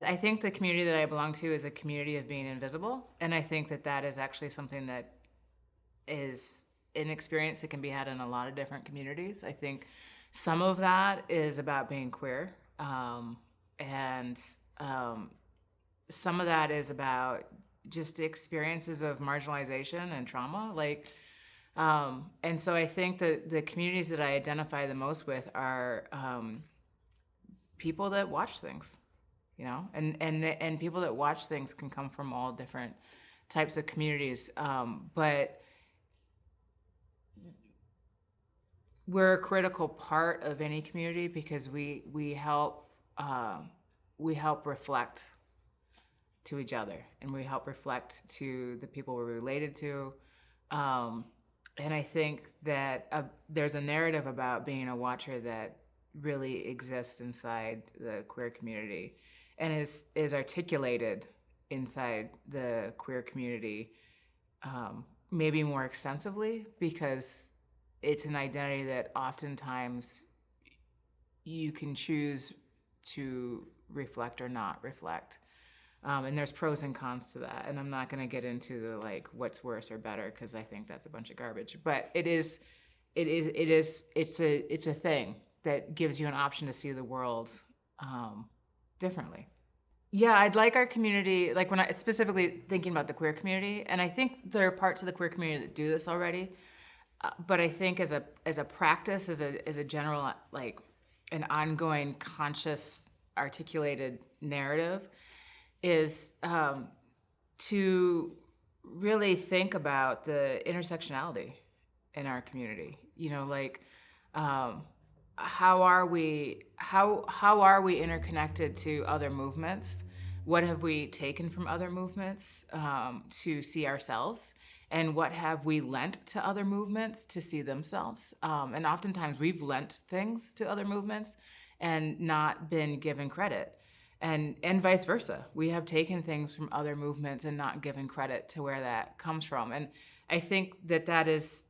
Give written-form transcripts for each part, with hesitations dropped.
I think the community that I belong to is a community of being invisible, and I think that that is actually something that is an experience that can be had in a lot of different communities. I think some of that is about being queer, and some of that is about just experiences of marginalization and trauma. And so I think that the communities that I identify the most with are people that watch things, and people that watch things can come from all different types of communities, but we're a critical part of any community because we help reflect to each other, and we help reflect to the people we're related to. And I think that there's a narrative about being a watcher that really exists inside the queer community and is articulated inside the queer community, maybe more extensively, because it's an identity that oftentimes you can choose to reflect or not reflect. And there's pros and cons to that. And I'm not going to get into the what's worse or better, because I think that's a bunch of garbage. But it's a thing that gives you an option to see the world differently. Yeah, I'd like our community, when I specifically thinking about the queer community, and I think there are parts of the queer community that do this already. But I think as a practice, as a general, an ongoing, conscious, articulated narrative, is to really think about the intersectionality in our community. How are we interconnected to other movements? What have we taken from other movements to see ourselves? And what have we lent to other movements to see themselves? And oftentimes we've lent things to other movements and not been given credit. And vice versa. We have taken things from other movements and not given credit to where that comes from. And I think that is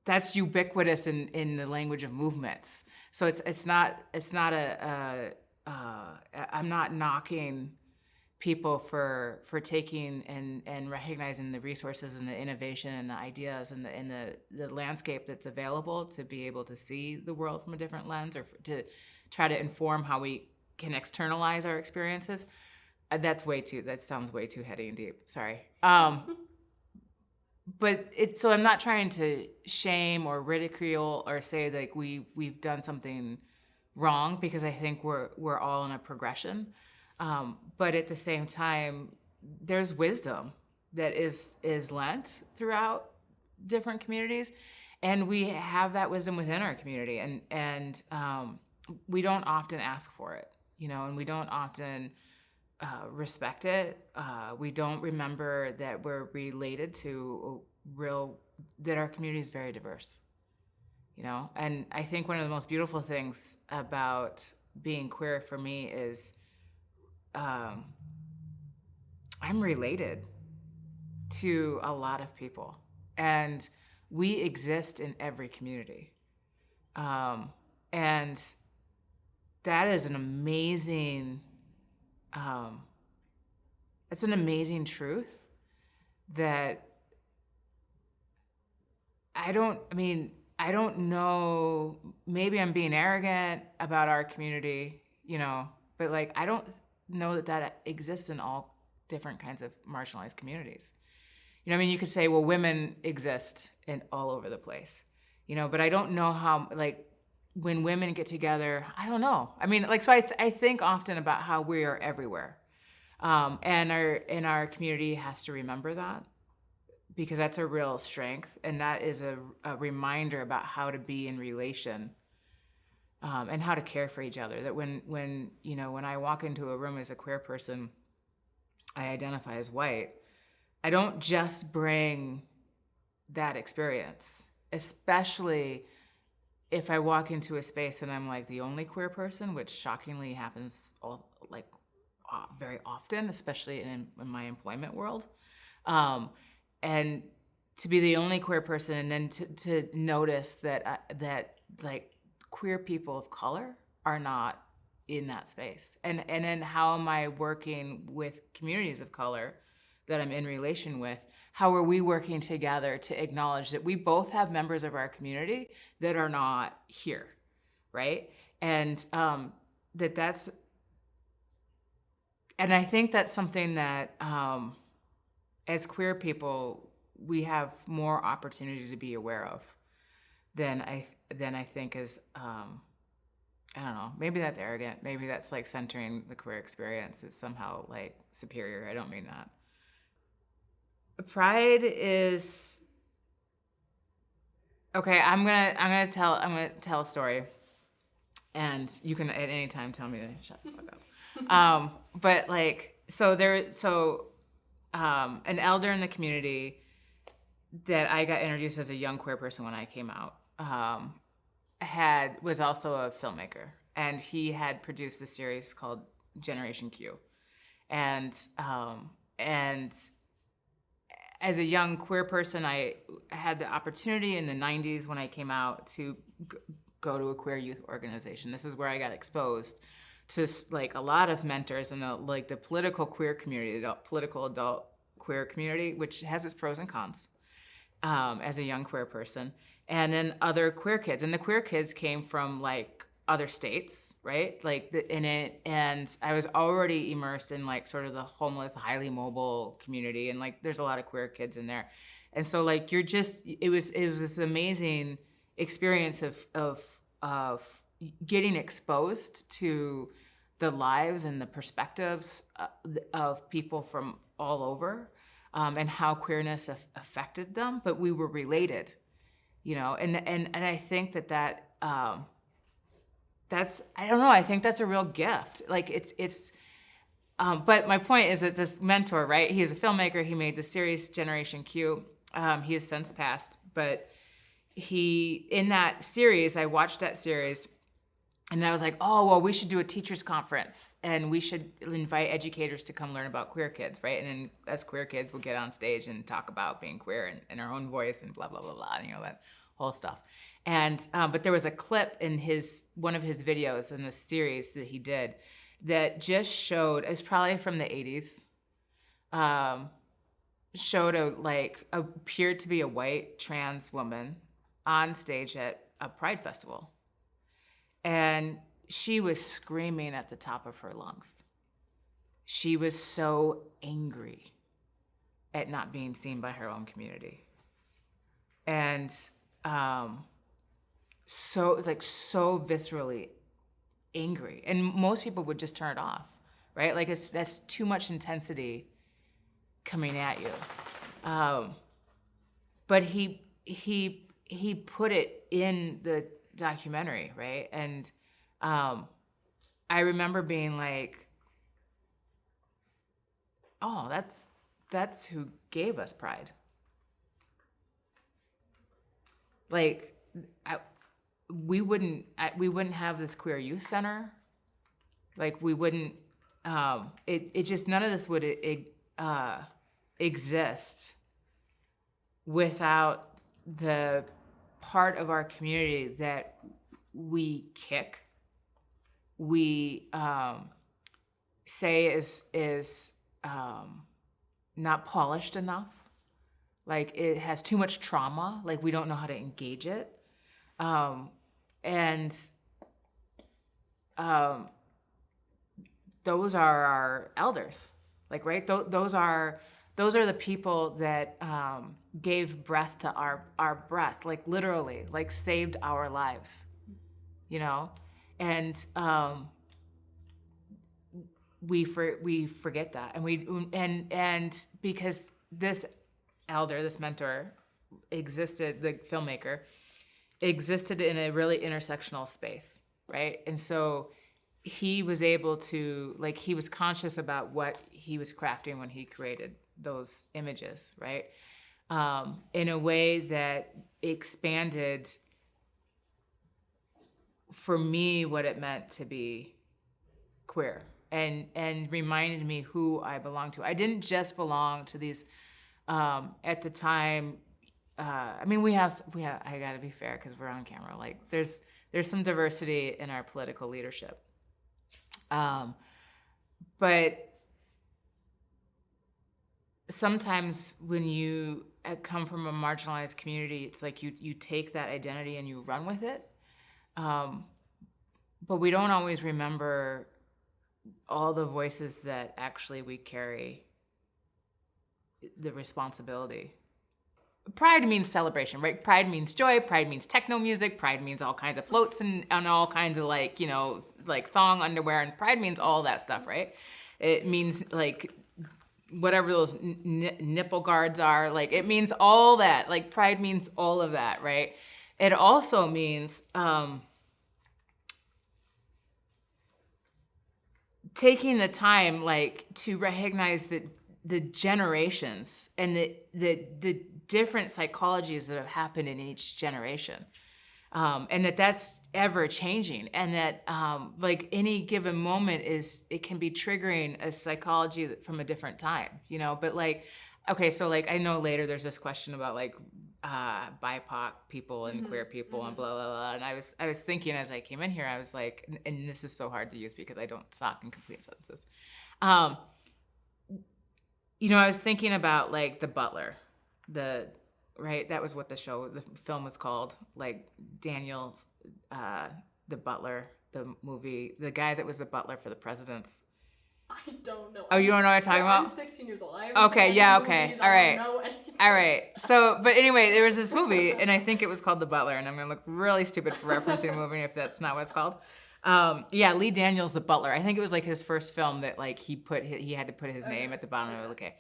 that's ubiquitous in the language of movements. So it's not I'm not knocking people for taking and recognizing the resources and the innovation and the ideas and the landscape that's available to be able to see the world from a different lens, or to try to inform how we can externalize our experiences. That sounds way too heady and deep. Sorry. But so I'm not trying to shame or ridicule or say we've done something wrong, because I think we're all in a progression. But at the same time, there's wisdom that is lent throughout different communities, and we have that wisdom within our community, and we don't often ask for it, and we don't often respect it. We don't remember that we're related to that our community is very diverse, and I think one of the most beautiful things about being queer for me is I'm related to a lot of people, and we exist in every community. And that is an amazing, it's an amazing truth that I don't know, maybe I'm being arrogant about our community, but I don't know that exists in all different kinds of marginalized communities. You could say, well, women exist in all over the place, but I don't know how, when women get together, I don't know. So I think often about how we are everywhere. And our community has to remember that, because that's a real strength. And that is a reminder about how to be in relation, and how to care for each other. That when I walk into a room as a queer person, I identify as white, I don't just bring that experience, especially if I walk into a space and I'm the only queer person, which shockingly happens very often, especially in my employment world. And to be the only queer person, and then to notice that queer people of color are not in that space? And then how am I working with communities of color that I'm in relation with? How are we working together to acknowledge that we both have members of our community that are not here, right? And that's, and I think that's something that as queer people, we have more opportunity to be aware of than I think is, I don't know, maybe that's arrogant. Maybe that's like centering the queer experience is somehow like superior. I don't mean that. Pride is, okay, I'm gonna tell a story, and you can at any time tell me to shut the fuck up. But like, an elder in the community that I got introduced as a young queer person when I came out, was also a filmmaker, and he had produced a series called Generation Q, and as a young queer person, I had the opportunity in the 90s when I came out to go to a queer youth organization. This is where I got exposed to like a lot of mentors in the political queer community, the political adult queer community, which has its pros and cons, as a young queer person. And then other queer kids. And the queer kids came from like other states, right? And I was already immersed in like sort of the homeless, highly mobile community, and like there's a lot of queer kids in there. And so like it was this amazing experience of getting exposed to the lives and the perspectives of people from all over, and how queerness affected them, but we were related, you know. And I think that that's, I don't know, I think that's a real gift. Like it's but my point is that this mentor, right? He is a filmmaker. He made the series Generation Q. He has since passed, but in that series, I watched that series, and I was like, oh, well, we should do a teachers conference, and we should invite educators to come learn about queer kids, right? And then as queer kids, we'll get on stage and talk about being queer and in our own voice and blah, blah, blah, blah, you know, that whole stuff. And but there was a clip in one of his videos in the series that he did that just showed, it was probably from the 80s, showed appeared to be a white trans woman on stage at a Pride festival. And she was screaming at the top of her lungs. She was so angry at not being seen by her own community. And so viscerally angry. And most people would just turn it off, right? Like that's too much intensity coming at you. But he put it in the documentary, right? And I remember being like, oh, that's who gave us Pride. Like, we wouldn't have this queer youth center. Like, we wouldn't. It just, none of this would exist without the part of our community that we kick, we say is not polished enough, like it has too much trauma, like we don't know how to engage it, and those are our elders, like, right? Those are the people that gave breath to our breath, like literally, like saved our lives, you know? And we forget that, and because this elder, this mentor existed, the filmmaker existed in a really intersectional space, right? And so he was able to, like, he was conscious about what he was crafting when he created those images, right? In a way that expanded for me what it meant to be queer, and reminded me who I belonged to. I didn't just belong to these, at the time, I mean, we have, I gotta be fair because we're on camera, like there's some diversity in our political leadership. But sometimes when you come from a marginalized community, it's like you take that identity and you run with it. But we don't always remember all the voices that actually we carry the responsibility. Pride means celebration, right? Pride means joy. Pride means techno music. Pride means all kinds of floats and all kinds of like, like thong underwear. And pride means all that stuff, right? It means like whatever those nipple guards are. Like it means all that. Like pride means all of that, right? It also means taking the time like to recognize that the generations and the different psychologies that have happened in each generation, and that's ever changing, and that like any given moment it can be triggering a psychology from a different time, but like, okay, so like I know later there's this question about like BIPOC people and queer people and blah, blah, blah. And I was thinking as I came in here, I was like, and this is so hard to use because I don't talk in complete sentences. I was thinking about like The Butler, right? That was what the film was called, like Daniel, the Butler, the movie, the guy that was the butler for the presidents. I don't know. Oh, you don't know what I'm talking about? I'm 16 years old. Okay, yeah, okay. Movies, all right. All right. So, but anyway, there was this movie, and I think it was called The Butler, and I'm going to look really stupid for referencing a movie if that's not what it's called. Yeah, Lee Daniels, The Butler. I think it was like his first film that like he had to put his name at the bottom of it. Okay.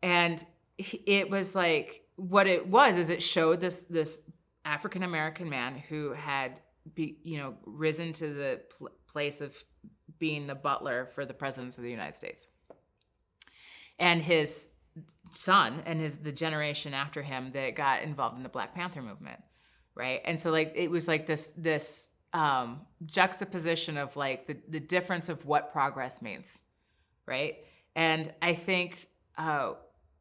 And it was like, what it was is it showed this African-American man who had risen to the place of being the butler for the presidents of the United States. And his son and the generation after him that got involved in the Black Panther movement, right? And so like it was like this juxtaposition of like the difference of what progress means, right? And I think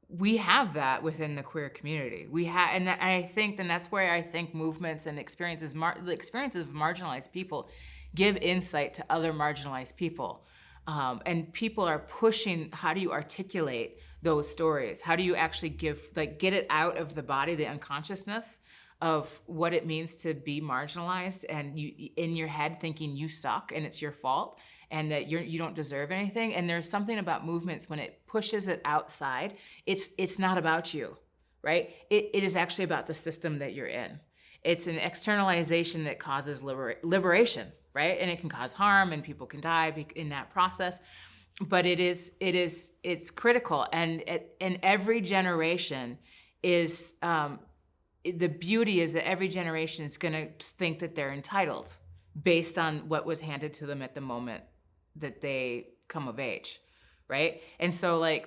we have that within the queer community. And I think that's where I think movements and experiences, the experiences of marginalized people, give insight to other marginalized people. And people are pushing, how do you articulate those stories? How do you actually get it out of the body, the unconsciousness of what it means to be marginalized, and you in your head thinking you suck and it's your fault and that you don't deserve anything. And there's something about movements when it pushes it outside, it's not about you, right? It is actually about the system that you're in. It's an externalization that causes liberation, right? And it can cause harm and people can die in that process. But it's critical. And every generation is, the beauty is that every generation is going to think that they're entitled based on what was handed to them at the moment that they come of age, right? And so like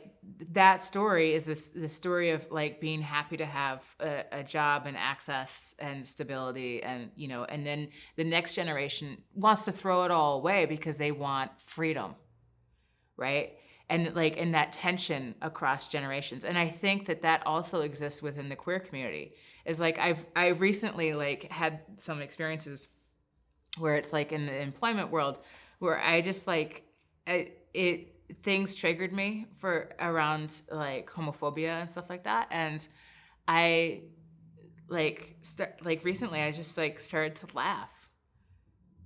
that story is the story of like being happy to have a job and access and stability, and and then the next generation wants to throw it all away because they want freedom, right? And like in that tension across generations. And I think that also exists within the queer community. Is like I recently like had some experiences where it's like in the employment world where I just like things triggered me for around like homophobia and stuff like that. And I recently I just like started to laugh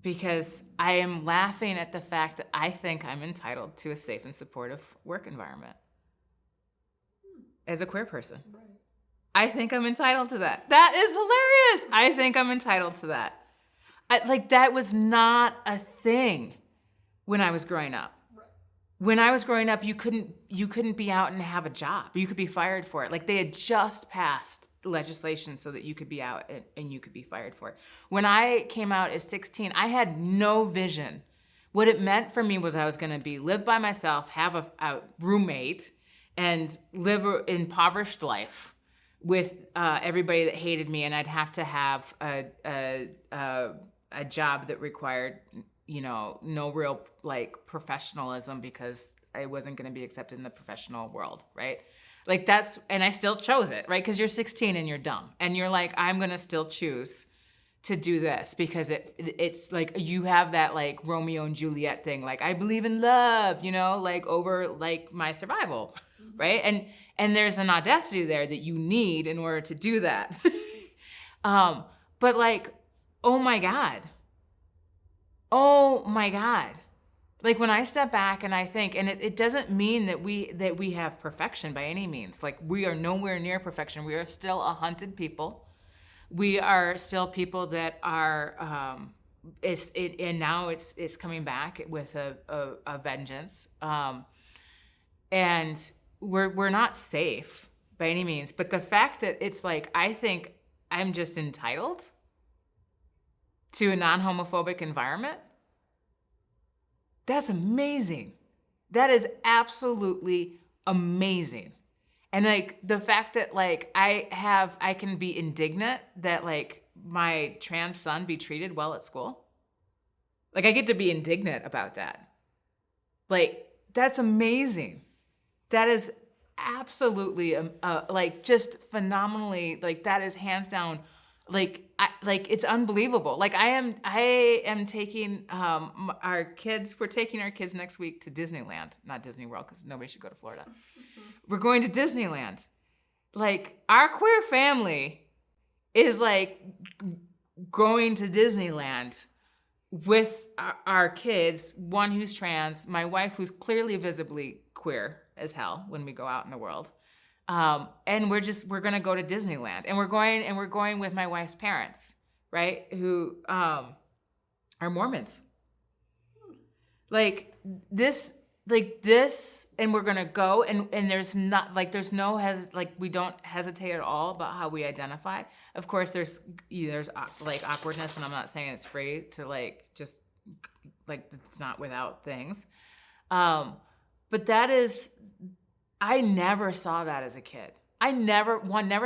because I am laughing at the fact that I think I'm entitled to a safe and supportive work environment as a queer person. Right. I think I'm entitled to that. That is hilarious. I think I'm entitled to that. That was not a thing when I was growing up. Right. When I was growing up, you couldn't be out and have a job. You could be fired for it. Like they had just passed legislation so that you could be out and you could be fired for it. When I came out at 16, I had no vision. What it meant for me was I was going to live by myself, have a roommate, and live an impoverished life with everybody that hated me, and I'd have to have a job that required no real like professionalism because I wasn't going to be accepted in the professional world, right? Like and I still chose it, right? Because you're 16 and you're dumb, and you're like, I'm going to still choose to do this because it's like you have that like Romeo and Juliet thing, like I believe in love, you know, like over like my survival, right? And there's an audacity there that you need in order to do that. But like, oh my God. Like when I step back and I think, and it doesn't mean that we have perfection by any means. Like we are nowhere near perfection. We are still a hunted people. We are still people that are, and now it's coming back with a vengeance. And we're not safe by any means. But the fact that it's like, I think I'm just entitled to a non-homophobic environment, that's amazing. That is absolutely amazing. And like the fact that like I can be indignant that like my trans son be treated well at school. Like I get to be indignant about that. Like that's amazing. That is absolutely like just phenomenally, like that is hands down, like it's unbelievable. Like I am taking our kids, we're taking our kids next week to Disneyland, not Disney World because nobody should go to Florida. We're going to Disneyland. Like our queer family is like going to Disneyland with our kids, one who's trans, my wife who's clearly visibly queer as hell when we go out in the world. And we're gonna go to Disneyland, and we're going with my wife's parents, right? Who are Mormons. Like this, and we're gonna go, and there's we don't hesitate at all about how we identify. Of course, there's like awkwardness, and I'm not saying it's free to like just like it's not without things, but that is. I never saw that as a kid. I never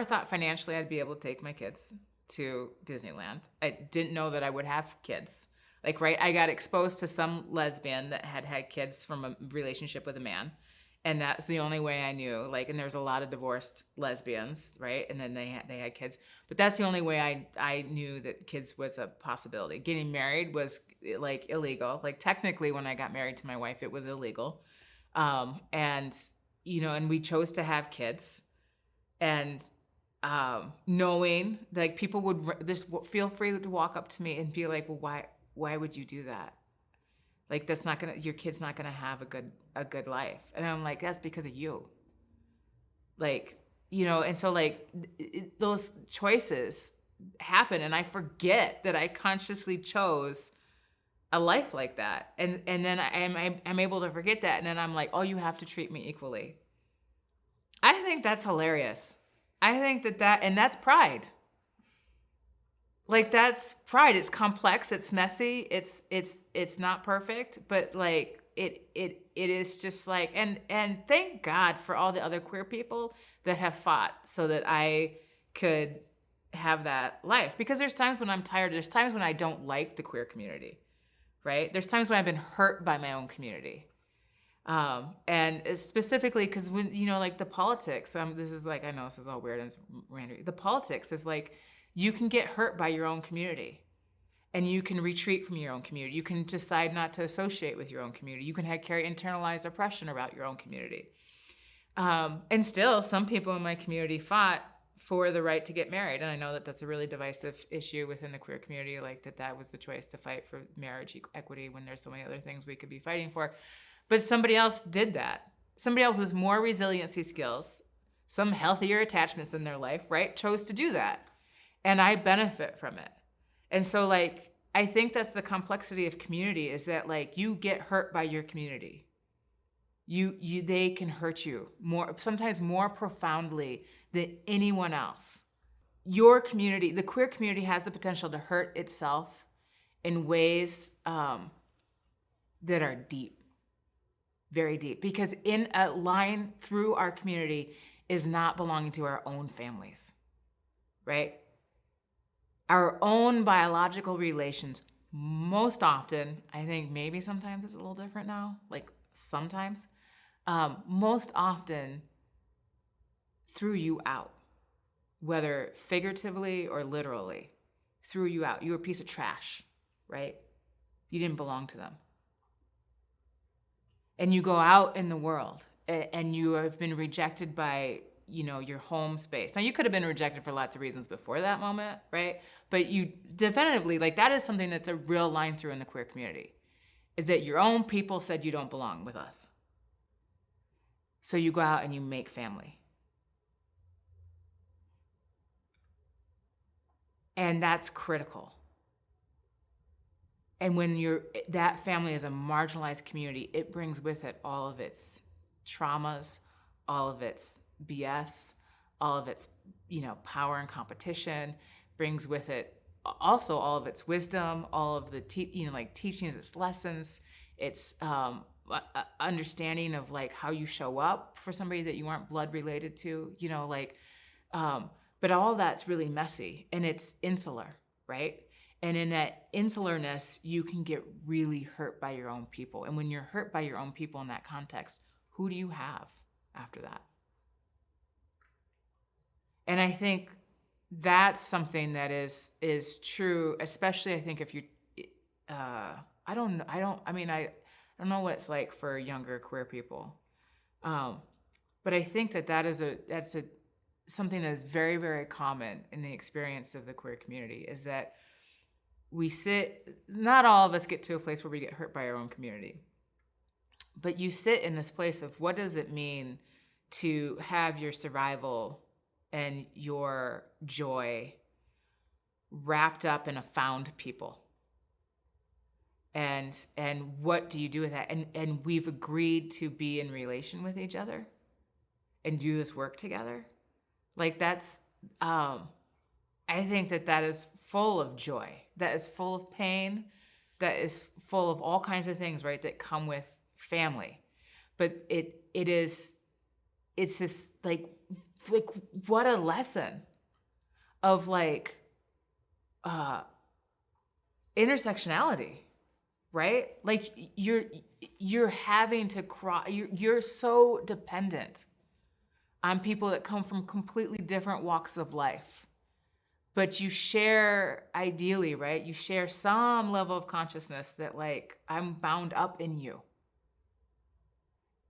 thought financially I'd be able to take my kids to Disneyland. I didn't know that I would have kids. Like, right, I got exposed to some lesbian that had kids from a relationship with a man. And that's the only way I knew. Like, and there's a lot of divorced lesbians, right? And then they had kids. But that's the only way I knew that kids was a possibility. Getting married was like illegal. Like technically when I got married to my wife, it was illegal. And you know, and we chose to have kids, and knowing like people would just feel free to walk up to me and be like, well, why would you do that? Like that's not gonna, your kid's not gonna have a good life. And I'm like, that's because of you. Like, you know, and so like those choices happen, and I forget that I consciously chose a life like that. And then I'm able to forget that. And then I'm like, oh, you have to treat me equally. I think that's hilarious. I think and that's pride. Like that's pride. It's complex. It's messy. It's not perfect, but like it is just like, and thank God for all the other queer people that have fought so that I could have that life. Because there's times when I'm tired. There's times when I don't like the queer community. Right? There's times when I've been hurt by my own community. And specifically because when, you know, like the politics, this is like, I know this is all weird and it's random. The politics is like, you can get hurt by your own community and you can retreat from your own community. You can decide not to associate with your own community. You can carry internalized oppression about your own community. And still some people in my community fought for the right to get married. And I know that that's a really divisive issue within the queer community, like that was the choice to fight for marriage equity when there's so many other things we could be fighting for. But somebody else did that. Somebody else with more resiliency skills, some healthier attachments in their life, right, chose to do that. And I benefit from it. And so like, I think that's the complexity of community, is that like you get hurt by your community. They can hurt you sometimes more profoundly than anyone else. Your community, the queer community, has the potential to hurt itself in ways that are deep, very deep. Because in a line through our community is not belonging to our own families, right? Our own biological relations, most often, I think maybe sometimes it's a little different now, like sometimes, most often threw you out, whether figuratively or literally. threw you out. You were a piece of trash, right? You didn't belong to them. And you go out in the world and you have been rejected by, you know, your home space. Now, you could have been rejected for lots of reasons before that moment, right? But you definitively, like, that is something that's a real line through in the queer community, is that your own people said you don't belong with us. So you go out and you make family. And that's critical. And when that family is a marginalized community, it brings with it all of its traumas, all of its BS, all of its, you know, power and competition, brings with it also all of its wisdom, all of the teachings, its lessons, its understanding of like how you show up for somebody that you aren't blood related to, you know, like, but all that's really messy and it's insular, right? And in that insularness, you can get really hurt by your own people. And when you're hurt by your own people in that context, who do you have after that? And I think that's something that is true, especially I think if you, I don't know what it's like for younger queer people. But I think that's something that is very, very common in the experience of the queer community, is that not all of us get to a place where we get hurt by our own community, but you sit in this place of what does it mean to have your survival and your joy wrapped up in a found people. And what do you do with that? And we've agreed to be in relation with each other and do this work together. Like that's, I think that is full of joy, that is full of pain, that is full of all kinds of things, right, that come with family. But it's this like what a lesson of like intersectionality, right? Like you're having to you're so dependent on people that come from completely different walks of life. But you share, ideally, right? You share some level of consciousness that like, I'm bound up in you.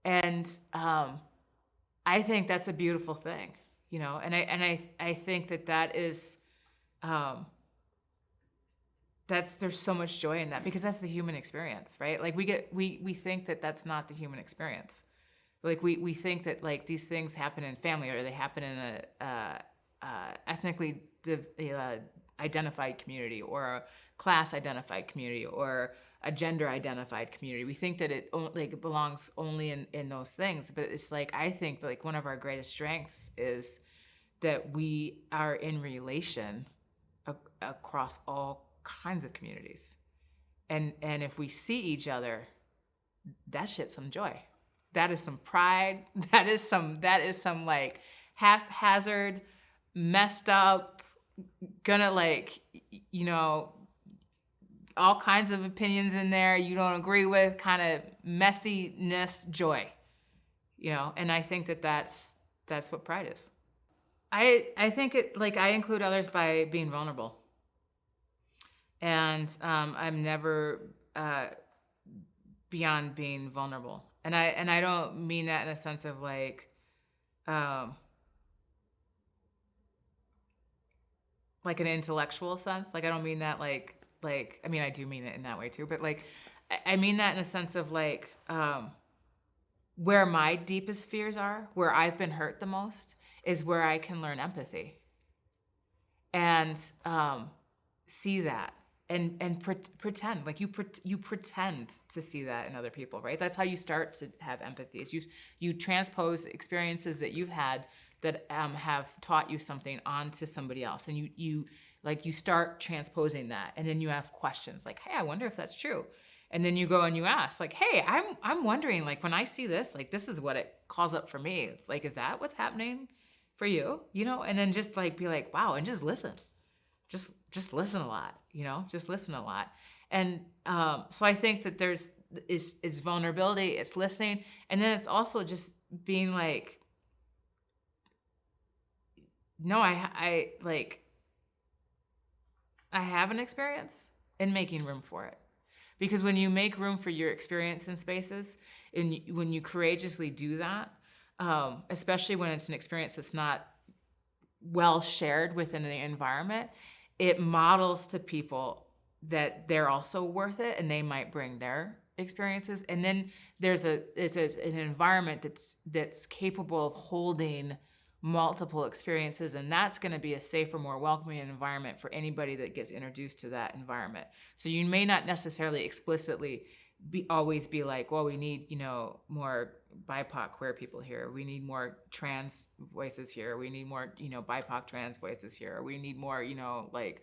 And I think that's a beautiful thing, you know? And I think that is, there's so much joy in that, because that's the human experience, right? Like we think that that's not the human experience. Like we think that like these things happen in family, or they happen in a ethnically identified community, or a class identified community, or a gender identified community. We think that it belongs only in those things, but it's like, I think like one of our greatest strengths is that we are in relation across all kinds of communities, and if we see each other, that shit's some joy, that is some pride, that is some like haphazard, messed up, gonna like, you know, all kinds of opinions in there you don't agree with, kind of messiness joy, you know. And I think that's what pride is. I think it, like, I include others by being vulnerable, and I'm never beyond being vulnerable, and I don't mean that in a sense of like an intellectual sense. Like, I don't mean that like, I mean, I do mean it in that way too, but like, I mean that in a sense of like, where my deepest fears are, where I've been hurt the most, is where I can learn empathy and see that and pretend, like you pretend to see that in other people, right? That's how you start to have empathy, is you transpose experiences that you've had that have taught you something onto somebody else, and you start transposing that, and then you have questions like, hey, I wonder if that's true, and then you go and you ask like, hey, I'm wondering, like, when I see this, like, this is what it calls up for me, like, is that what's happening for you, you know? And then just like be like, wow, and just listen, just listen a lot, you know, just listen a lot. And so I think that it's vulnerability, it's listening, and then it's also just being like, no, I like, I have an experience in making room for it. Because when you make room for your experience in spaces, and when you courageously do that, especially when it's an experience that's not well shared within the environment, it models to people that they're also worth it, and they might bring their experiences. And then it's an environment that's capable of holding multiple experiences, and that's going to be a safer, more welcoming environment for anybody that gets introduced to that environment. So you may not necessarily explicitly always be like, well, we need, more BIPOC queer people here. We need more trans voices here. We need more, BIPOC trans voices here. Or we need more, like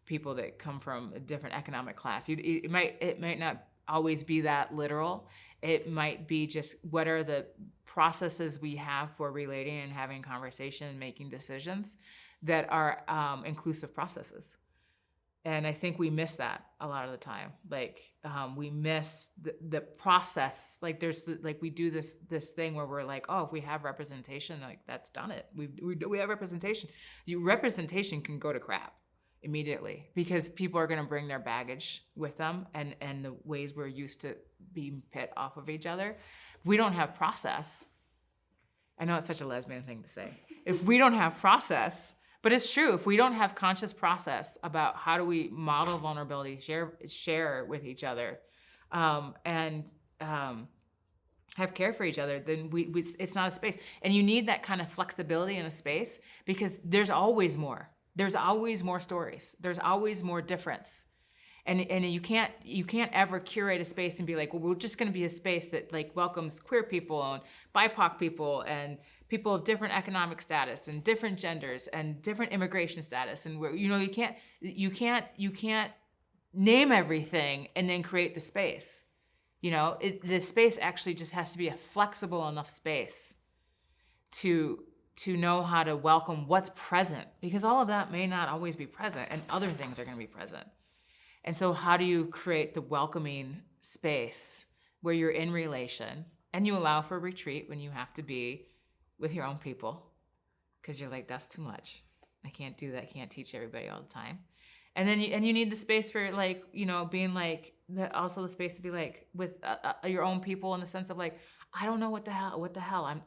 people that come from a different economic class. It might not always be that literal. It might be just, what are the processes we have for relating and having conversation and making decisions that are inclusive processes. And I think we miss that a lot of the time. Like we miss the process. Like we do this thing where we're like, oh, if we have representation, like that's done it. We have representation. Representation can go to crap immediately, because people are going to bring their baggage with them, and the ways we're used to being pit off of each other. We don't have process. I know it's such a lesbian thing to say. If we don't have process, but it's true, if we don't have conscious process about how do we model vulnerability, share with each other, and have care for each other, then it's not a space. And you need that kind of flexibility in a space, because there's always more. There's always more stories. There's always more difference. And you can't ever curate a space and be like, well, we're just going to be a space that like welcomes queer people and BIPOC people and people of different economic status and different genders and different immigration status. And where, you can't name everything and then create the space. The space actually just has to be a flexible enough space to know how to welcome what's present, because all of that may not always be present, and other things are going to be present. And so how do you create the welcoming space where you're in relation and you allow for retreat when you have to be with your own people, because you're like, that's too much. I can't do that. I can't teach everybody all the time. And then you need the space for like, being like, also the space to be like with your own people, in the sense of like, I don't know what the hell.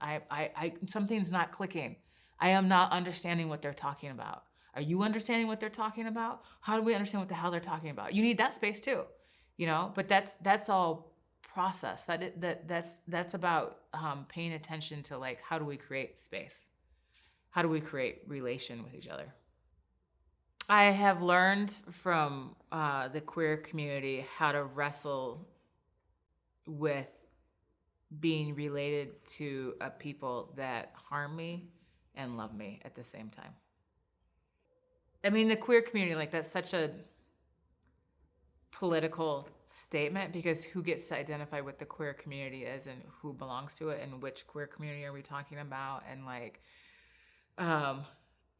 Something's not clicking. I am not understanding what they're talking about. Are you understanding what they're talking about? How do we understand what the hell they're talking about? You need that space too, but that's all process. That's about paying attention to like, how do we create space? How do we create relation with each other? I have learned from the queer community how to wrestle with being related to a people that harm me and love me at the same time. I mean, the queer community, like, that's such a political statement, because who gets to identify what the queer community is and who belongs to it, and which queer community are we talking about? And like,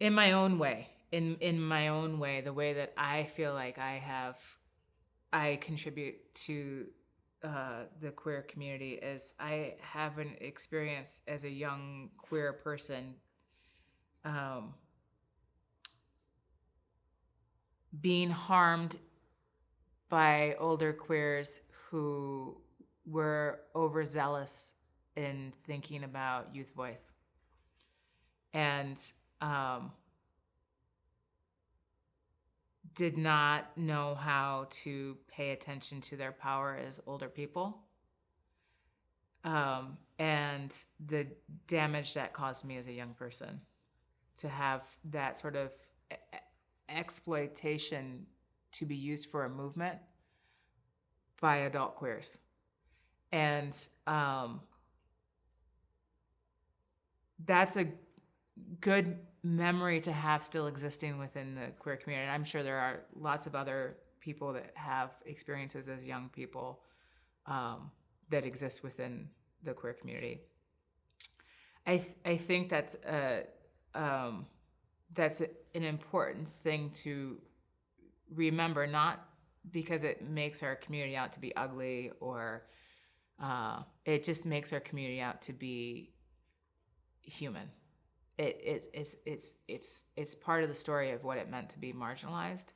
in my own way, the way that I feel like I contribute to the queer community is I have an experience as a young queer person being harmed by older queers who were overzealous in thinking about youth voice, and did not know how to pay attention to their power as older people, and the damage that caused me as a young person to have that sort of exploitation to be used for a movement by adult queers. And that's a good memory to have still existing within the queer community. And I'm sure there are lots of other people that have experiences as young people that exist within the queer community. I think that's an important thing to remember, not because it makes our community out to be ugly, or it just makes our community out to be human. It's part of the story of what it meant to be marginalized,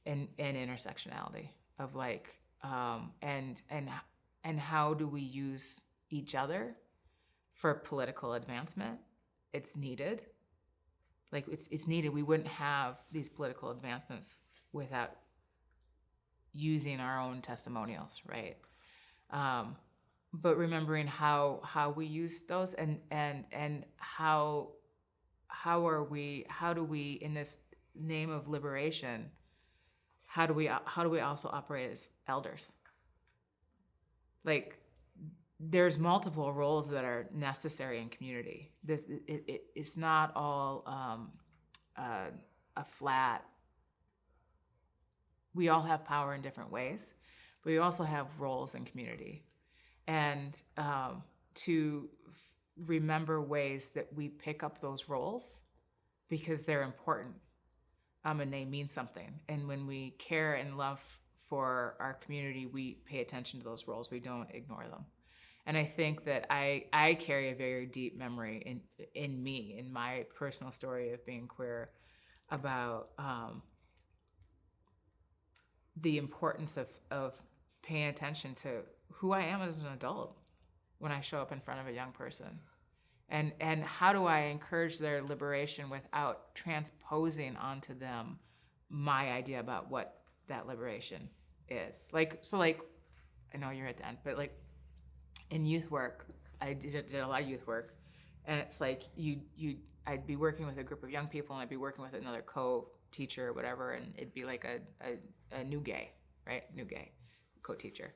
and intersectionality of like, and how do we use each other for political advancement? It's needed. Like it's needed. We wouldn't have these political advancements without using our own testimonials, right? But remembering how we use those and how do we in this name of liberation, how do we also operate as elders? Like there's multiple roles that are necessary in community. It's not all a flat. We all have power in different ways, but we also have roles in community, and to remember ways that we pick up those roles because they're important, and they mean something. And when we care and love for our community, we pay attention to those roles. We don't ignore them. And I think that I carry a very deep memory in me, in my personal story of being queer, about the importance of paying attention to who I am as an adult when I show up in front of a young person. And how do I encourage their liberation without transposing onto them my idea about what that liberation is. Like, I know you're at the end, but like in youth work, I did a lot of youth work, and it's like I'd be working with a group of young people, and I'd be working with another co-teacher or whatever, and it'd be like a new gay, right? New gay co-teacher,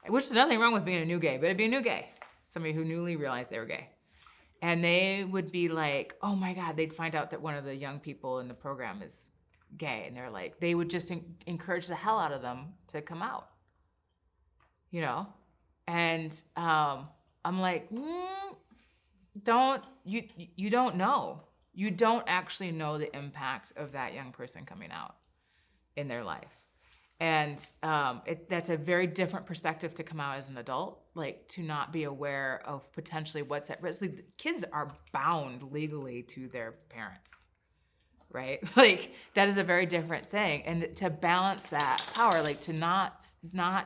which is nothing wrong with being a new gay, but it'd be a new gay, somebody who newly realized they were gay. And they would be like, oh my God, they'd find out that one of the young people in the program is gay. And they're like, they would just encourage the hell out of them to come out, you know? And I'm like, you don't know. You don't actually know the impact of that young person coming out in their life. And that's a very different perspective to come out as an adult, like to not be aware of potentially what's at risk. Like, kids are bound legally to their parents, right? Like that is a very different thing. And to balance that power, like to not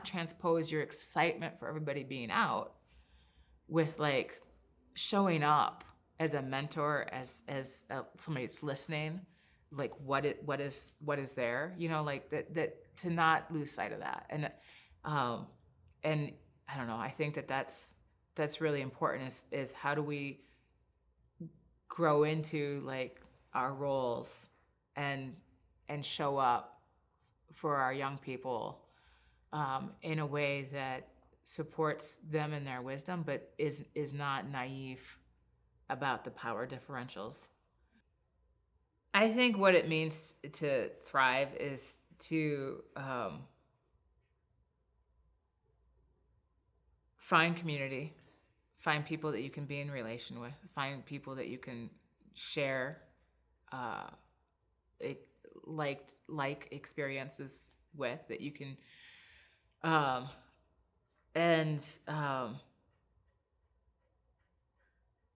transpose your excitement for everybody being out with like showing up as a mentor, as somebody that's listening, like what is there, you know, like that to not lose sight of that. And I don't know, I think that's really important is how do we grow into like our roles and show up for our young people in a way that supports them in their wisdom, but is not naive about the power differentials. I think what it means to thrive is to find community, find people that you can be in relation with, find people that you can share like experiences with, that you can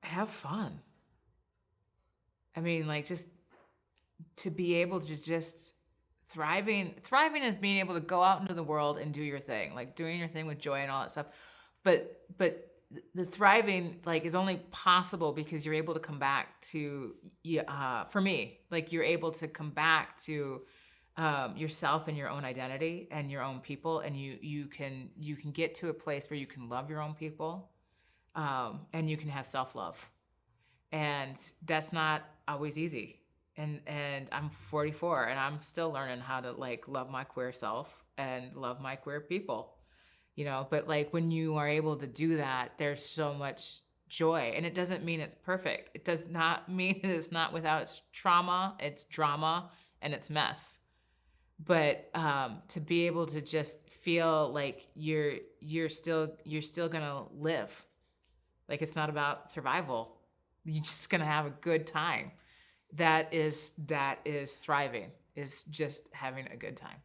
have fun. I mean, like just to be able to just thriving is being able to go out into the world and do your thing, like doing your thing with joy and all that stuff. But the thriving like is only possible because you're able to come back to, for me, like you're able to come back to yourself and your own identity and your own people, and you can get to a place where you can love your own people, and you can have self-love, and that's not always easy. And I'm 44 and I'm still learning how to like love my queer self and love my queer people, you know, but like when you are able to do that, there's so much joy. And it doesn't mean it's perfect. It does not mean it's not without its trauma, its drama, and its mess. But to be able to just feel like you're still gonna live. Like it's not about survival. You're just gonna have a good time. That is thriving, is just having a good time.